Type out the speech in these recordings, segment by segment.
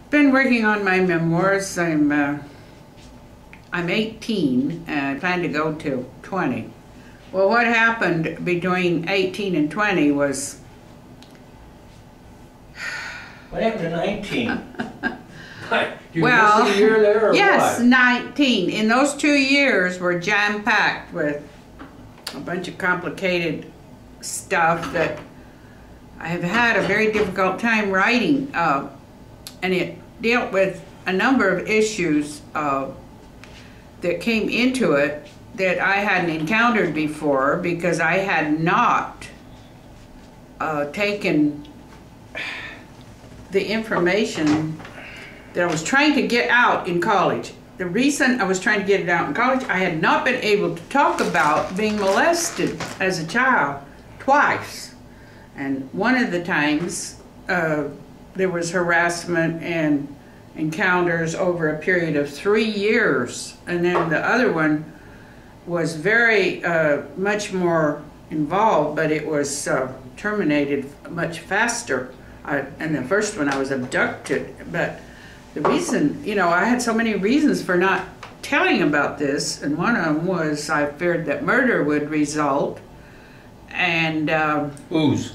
been working on my memoirs. I'm 18 and I plan to go till 20. Well, what happened between 18 and 20 was... What happened to 19? You well, missed a year there or yes, what? 19. In those 2 years were jam-packed with a bunch of complicated stuff that I have had a very difficult time writing, and it dealt with a number of issues that came into it that I hadn't encountered before because I had not taken the information that I was trying to get out in college. The reason I was trying to get it out in college, I had not been able to talk about being molested as a child twice. And one of the times there was harassment and encounters over a period of 3 years. And then the other one was very much more involved, but it was terminated much faster. And the first one I was abducted. But the reason, you know, I had so many reasons for not telling about this, and one of them was I feared that murder would result. And whose?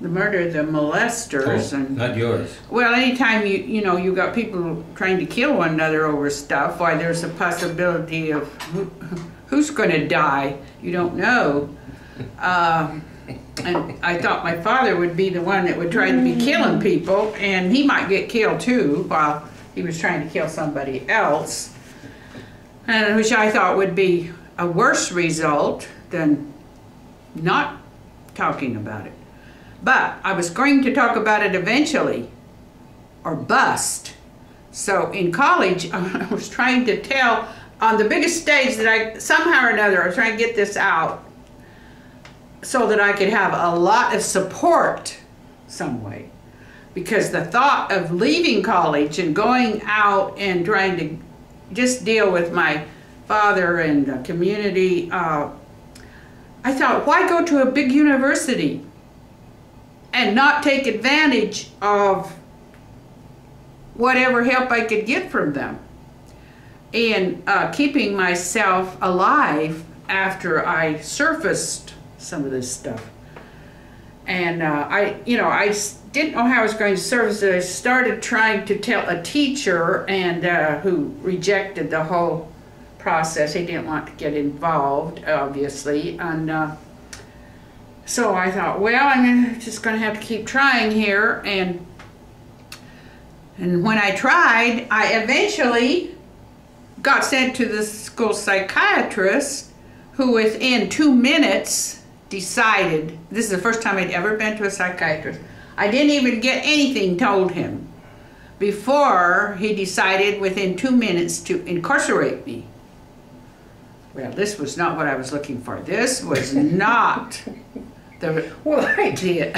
The murder, the molesters. Oh, and not yours. Well, anytime you know, you got people trying to kill one another over stuff, why there's a possibility of who's going to die, you don't know. And I thought my father would be the one that would try to be killing people, and he might get killed too while he was trying to kill somebody else, and which I thought would be a worse result than not talking about it. But I was going to talk about it eventually, or bust. So in college, I was trying to tell on the biggest stage that I, somehow or another, I was trying to get this out so that I could have a lot of support some way. Because the thought of leaving college and going out and trying to just deal with my father and the community, I thought, why go to a big university and not take advantage of whatever help I could get from them in keeping myself alive after I surfaced some of this stuff. And I didn't know how I was going to surface it. I started trying to tell a teacher, and who rejected the whole process. He didn't want to get involved, obviously, and so I thought, well, I'm just going to have to keep trying here. And when I tried, I eventually got sent to the school psychiatrist, who within 2 minutes decided, this is the first time I'd ever been to a psychiatrist. I didn't even get anything told him before he decided within 2 minutes to incarcerate me. Well, this was not what I was looking for. This was not the idea.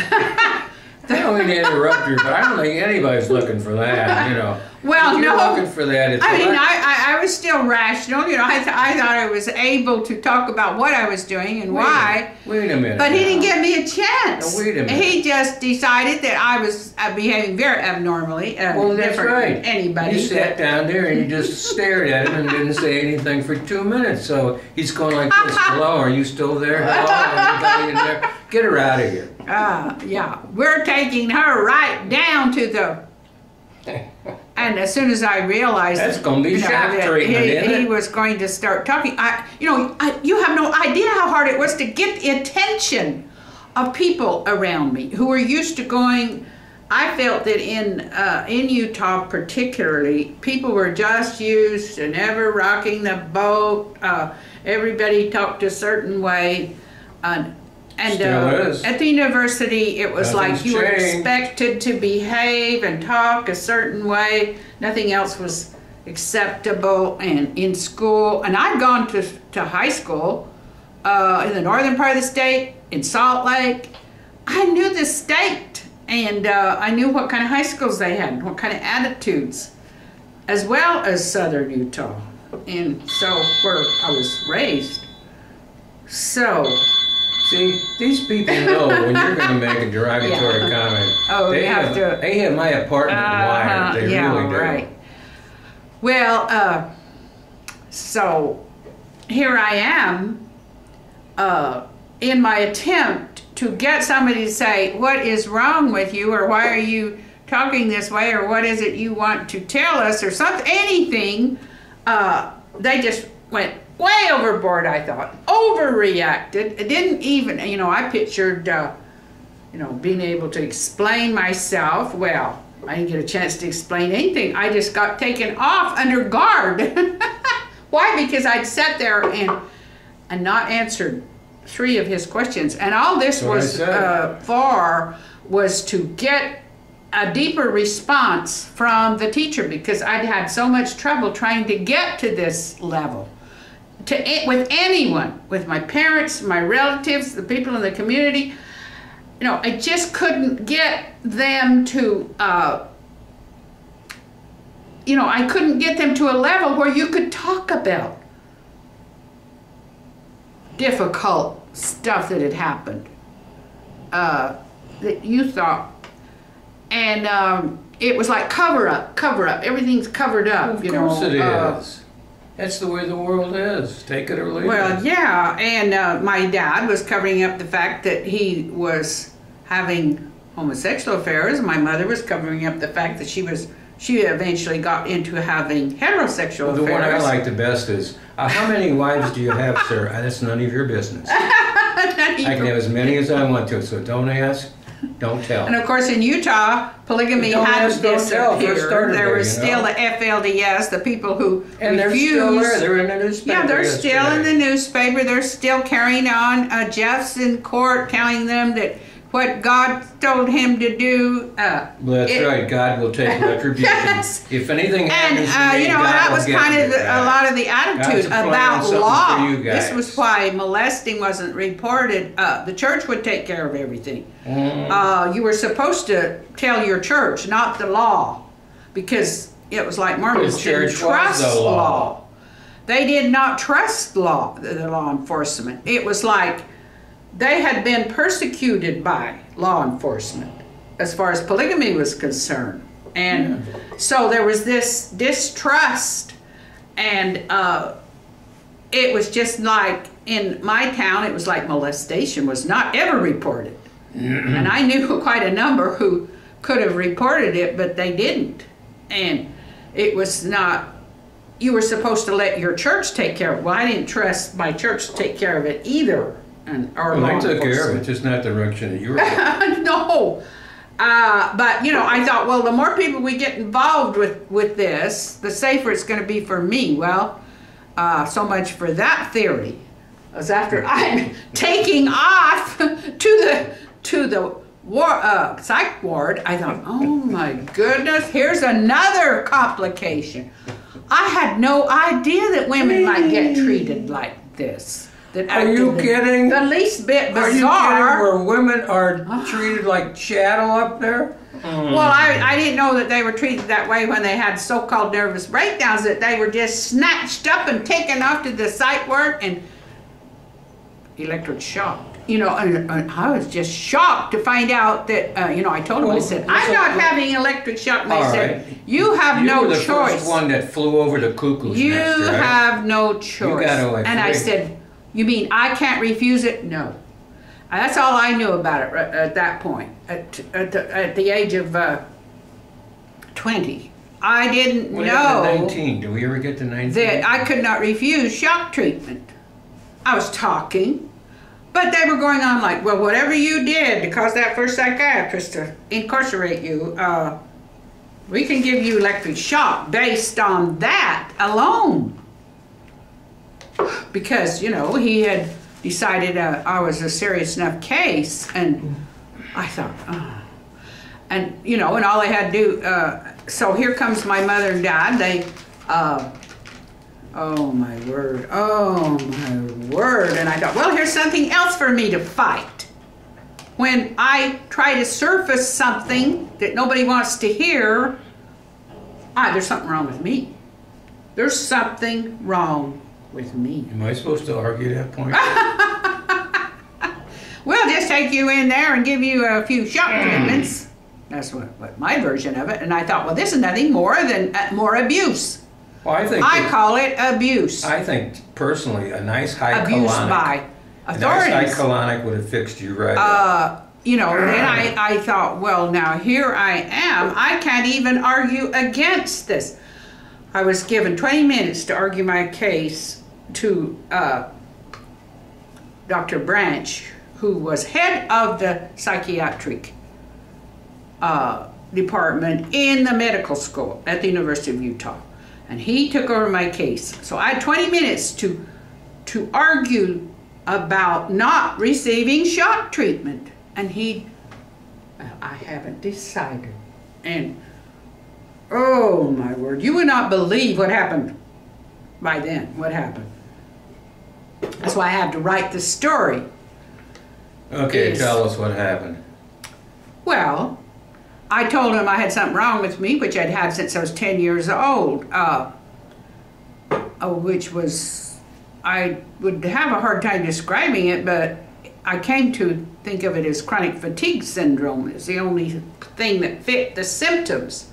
I don't mean to interrupt you, but I don't think anybody's looking for that, you know. Well, if you're no. looking for that, it's I mean, I was still rational, you know. I thought I was able to talk about what I was doing and why. Wait a minute. But he didn't give me a chance. Now, wait a minute. He just decided that I was behaving very abnormally. Well, that's different right. than anybody. You sat down there and you just stared at him and didn't say anything for 2 minutes. So he's going like this. Hello, are you still there? Hello, anybody in there? Get her out of here. Yeah, we're taking her right down to the... And as soon as I realized that's going to be shock treatment, isn't it? He was going to start talking. You have no idea how hard it was to get the attention of people around me who were used to going. I felt that in Utah particularly, people were just used to never rocking the boat. Everybody talked a certain way. And at the university, it was like you were expected to behave and talk a certain way. Nothing else was acceptable. And in school, and I'd gone to high school in the northern part of the state, in Salt Lake. I knew the state, and I knew what kind of high schools they had, and what kind of attitudes, as well as southern Utah. And so, where I was raised. So... See, these people know when you're going to make a derogatory comment. Oh, they have my apartment wired. They really we do. Right. Well, so here I am in my attempt to get somebody to say, what is wrong with you, or why are you talking this way, or what is it you want to tell us, or something, anything. They just went way overboard, I thought. Overreacted. It didn't even, I pictured, being able to explain myself. Well, I didn't get a chance to explain anything. I just got taken off under guard. Why? Because I'd sat there and not answered 3 of his questions. And all this was was to get a deeper response from the teacher, because I'd had so much trouble trying to get to this level. With anyone, with my parents, my relatives, the people in the community, I just couldn't get them to, I couldn't get them to a level where you could talk about difficult stuff that had happened, that you thought. And it was like cover up. Everything's covered up. Of course it is. That's the way the world is. Take it or leave it. Well, yeah. And my dad was covering up the fact that he was having homosexual affairs. My mother was covering up the fact that she eventually got into having heterosexual affairs. The one I like the best is, how many wives do you have, sir? That's none of your business. I can have as many as I want to, so don't ask. Don't tell. And of course, in Utah, polygamy hadn't disappeared. There was still the FLDS, the people who refused. They're still there. They're in the newspaper. Yeah, they're still in the newspaper. They're still carrying on. Jeff's in court telling them that what God told him to do. Well, that's right. God will take retribution. Yes. If anything happens to me, God that will was get kind of a lot of the God's attitude about law. for you guys. This was why molesting wasn't reported. The church would take care of everything. You were supposed to tell your church, not the law, because it was like Mormons didn't trust law. They did not trust law, the law enforcement. It was like they had been persecuted by law enforcement as far as polygamy was concerned. And so there was this distrust, and it was just like, in my town, it was like molestation was not ever reported. And I knew quite a number who could have reported it, but they didn't. And it was not, you were supposed to let your church take care of it. Well, I didn't trust my church to take care of it either. Well, they took care of it, just not the direction that you were going. No. But, I thought, well, the more people we get involved with this, the safer it's going to be for me. Well, so much for that theory. As after I'm taking off to the psych ward, I thought, oh my goodness, here's another complication. I had no idea that women might get treated like this. Are you kidding? The least bit bizarre. Are you kidding where women are treated like chattel up there? Well, I didn't know that they were treated that way when they had so-called nervous breakdowns, that they were just snatched up and taken off to the psych ward and electric shock. And I was just shocked to find out that, I told them, I said, I'm not having electric shock. And they said, you have no choice. You were the first one that flew over the cuckoo's nest, right? You have no choice. You got away. And I said, you mean I can't refuse it? No. And that's all I knew about it at that point, at the age of 20. I didn't know 19. Did we ever get to 19? That I could not refuse shock treatment. I was talking, but they were going on like, well, whatever you did to cause that first psychiatrist to incarcerate you, we can give you electric shock based on that alone. Because, he had decided I was a serious enough case, and I thought, and, and all they had to do, so here comes my mother and dad. They, oh my word, and I thought, well, here's something else for me to fight. When I try to surface something that nobody wants to hear, there's something wrong with me. There's something wrong with me. Am I supposed to argue that point? We'll just take you in there and give you a few shock treatments. That's what my version of it. And I thought, well, this is nothing more than more abuse. Well, I call it abuse. I think personally, a nice high abuse colonic. by authorities. A nice high colonic would have fixed you right up. You know, then I thought, well, now here I am. I can't even argue against this. I was given 20 minutes to argue my case to Dr. Branch, who was head of the psychiatric department in the medical school at the University of Utah. And he took over my case. So I had 20 minutes to argue about not receiving shock treatment. And I haven't decided. And, oh my word, you would not believe what happened by then, what happened. That's why I have to write the story. Okay, tell us what happened. Well, I told him I had something wrong with me, which I'd had since I was 10 years old, which was, I would have a hard time describing it, but I came to think of it as chronic fatigue syndrome. It's the only thing that fit the symptoms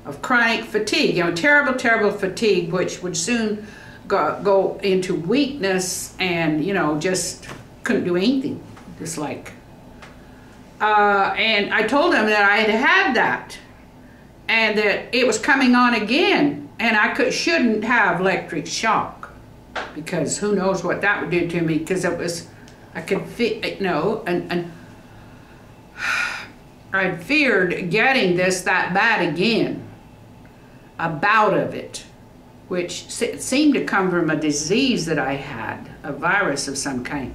of chronic fatigue. You know, terrible, terrible fatigue, which would soon go into weakness and, you know, just couldn't do anything. Just like, and I told him that I had that and that it was coming on again and I shouldn't have electric shock because who knows what that would do to me, because it was, I could feel, you know, and I feared getting that bad again, a bout of it, which seemed to come from a disease that I had, a virus of some kind.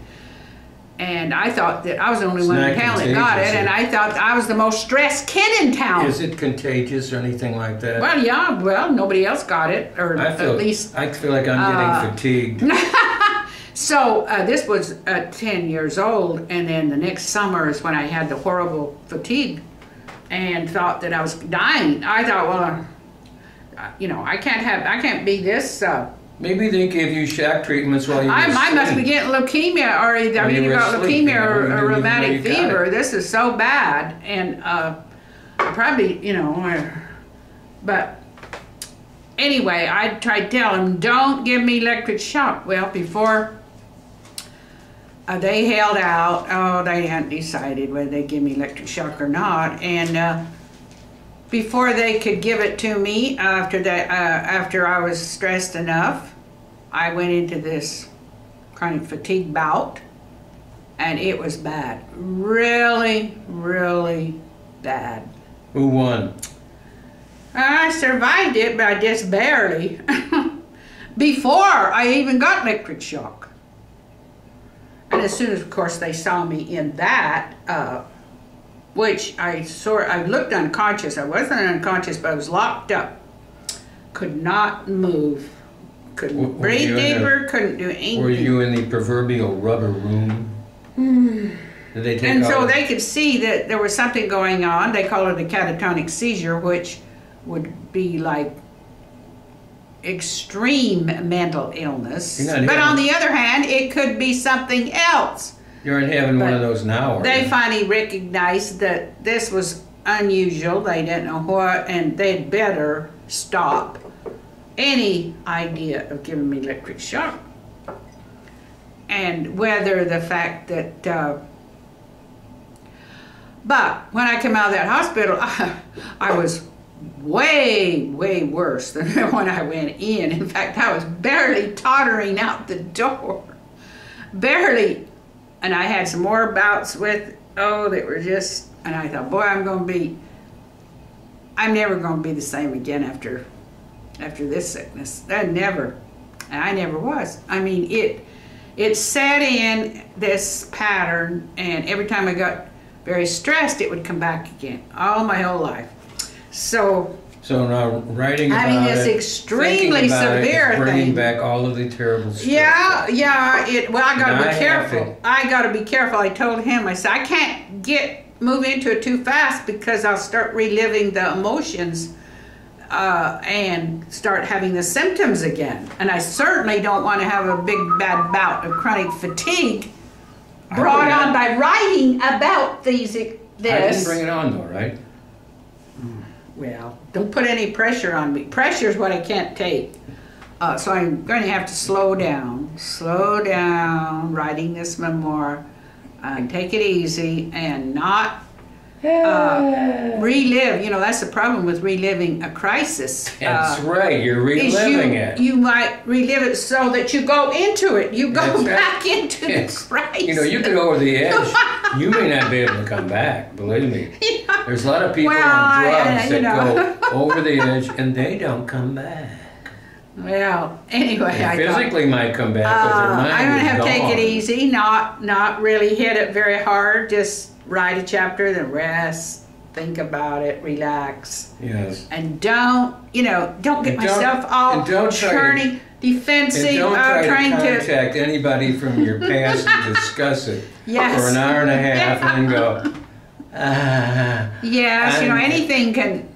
And I thought that I was the only one in town that got it, and I thought I was the most stressed kid in town. Is it contagious or anything like that? Well, yeah, well, nobody else got it, or at least... I feel like I'm getting fatigued. So this was 10 years old, and then the next summer is when I had the horrible fatigue and thought that I was dying. I thought, well, you know, I can't be this... Maybe they gave you shock treatments while you were asleep. I must be getting leukemia, or I either got leukemia or rheumatic fever. This is so bad, and probably, you know, but anyway, I tried to tell them, don't give me electric shock. Well, before they held out, oh, they hadn't decided whether they'd give me electric shock or not, and before they could give it to me, after I was stressed enough, I went into this chronic fatigue bout, and it was bad. Really, really bad. Who won? I survived it, but I just barely. Before I even got electric shock. And as soon as, of course, they saw me in that, which I looked unconscious. I wasn't unconscious, but I was locked up. Could not move. Couldn't breathe deeper, couldn't do anything. Were you in the proverbial rubber room? Did they take and so they could see that there was something going on. They call it a catatonic seizure, which would be like extreme mental illness. But on the other hand, it could be something else. You're in having one of those now. They finally recognized that this was unusual. They didn't know what, and they'd better stop any idea of giving me electric shock. And whether the fact that, but when I came out of that hospital, I was way, way worse than when I went in. In fact, I was barely tottering out the door. Barely. And I had some more bouts with, that were just, and I thought, boy, I'm never going to be the same again after this sickness. I never was. I mean, it set in this pattern, and every time I got very stressed, it would come back again, all my whole life. So now writing about having this extremely severe thing, bringing back all of the terrible stress. Yeah. Well, I got to be careful. I got to be careful. I told him, I said, I can't move into it too fast because I'll start reliving the emotions and start having the symptoms again. And I certainly don't want to have a big bad bout of chronic fatigue brought on by writing about this. I didn't bring it on though, right? well, don't put any pressure on me. Pressure is what I can't take. So I'm going to have to slow down writing this memoir, and take it easy and not relive. You know, that's the problem with reliving a crisis. That's right, you're reliving it. You might relive it so that you go into it. You go back into the crisis. You know, you get over the edge. You may not be able to come back, believe me. Yeah. There's a lot of people on drugs that go over the edge and they don't come back. Well, anyway, they physically might come back, but their mind I'm going to have to take gone. it easy, not really hit it very hard. Just write a chapter, then rest, think about it, relax. Yes. And don't get myself all churning, defensive, and don't try trying to contact anybody from your past and discuss it for an hour and a half and then go, Yes, anything can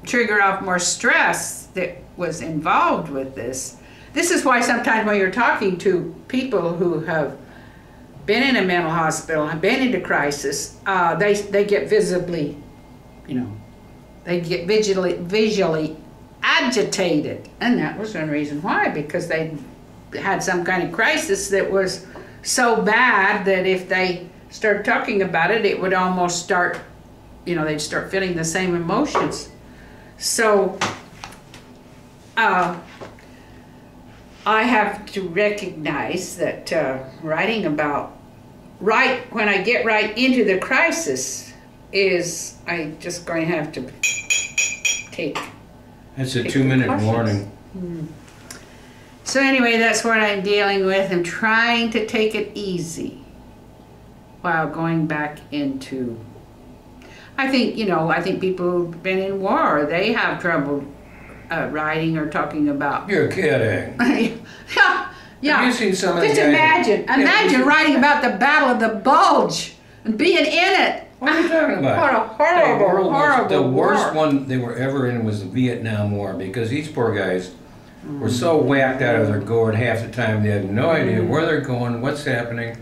trigger off more stress that was involved with this. This is why sometimes when you're talking to people who have been in a mental hospital and been into crisis, they get visibly, they get visually agitated. And that was one reason why, because they had some kind of crisis that was so bad that if they started talking about it, it would almost start, they'd start feeling the same emotions. So I have to recognize that writing about when I get right into the crisis is I just going to have to take. That's a 2-minute warning. So anyway, that's what I'm dealing with. I'm trying to take it easy while going back into. I think people who've been in war, they have trouble writing or talking about. You're kidding. Yeah. Have you seen some of the Just imagine writing about the Battle of the Bulge and being in it. What are you talking about? What a horrible The worst war. one they were ever in was the Vietnam War, because these poor guys were so whacked out of their gourd half the time they had no idea where they're going, what's happening.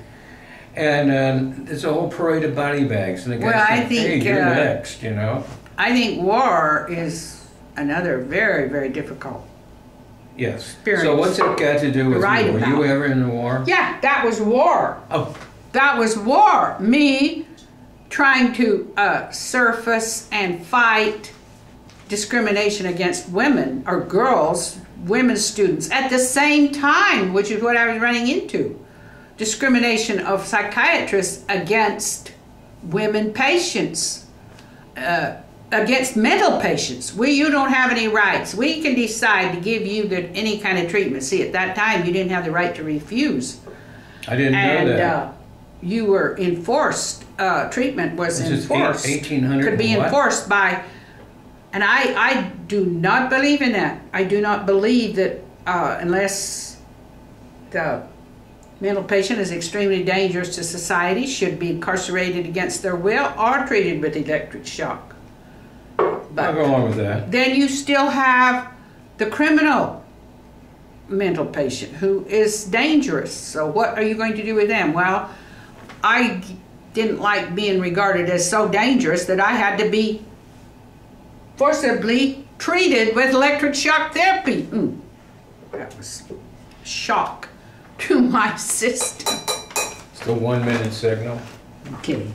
And it's a whole parade of body bags. And the guy said, hey, you're next, I think war is another very, very difficult experience. So what's that got to do with you? Were you ever in the war? Yeah, that was war. Oh. That was war. Me trying to surface and fight discrimination against women or girls, women students, at the same time, which is what I was running into. Discrimination of psychiatrists against women patients, against mental patients. You don't have any rights. We can decide to give you any kind of treatment. See, at that time, you didn't have the right to refuse. I didn't know that. And you were enforced. Treatment was enforced. 1800 could be enforced by. And I do not believe in that. I do not believe that unless the mental patient is extremely dangerous to society, should be incarcerated against their will or treated with electric shock. But I'll go along with that. Then you still have the criminal mental patient who is dangerous. So what are you going to do with them? Well, I didn't like being regarded as so dangerous that I had to be forcibly treated with electric shock therapy. That was shock to my system. It's the 1-minute signal. I'm kidding.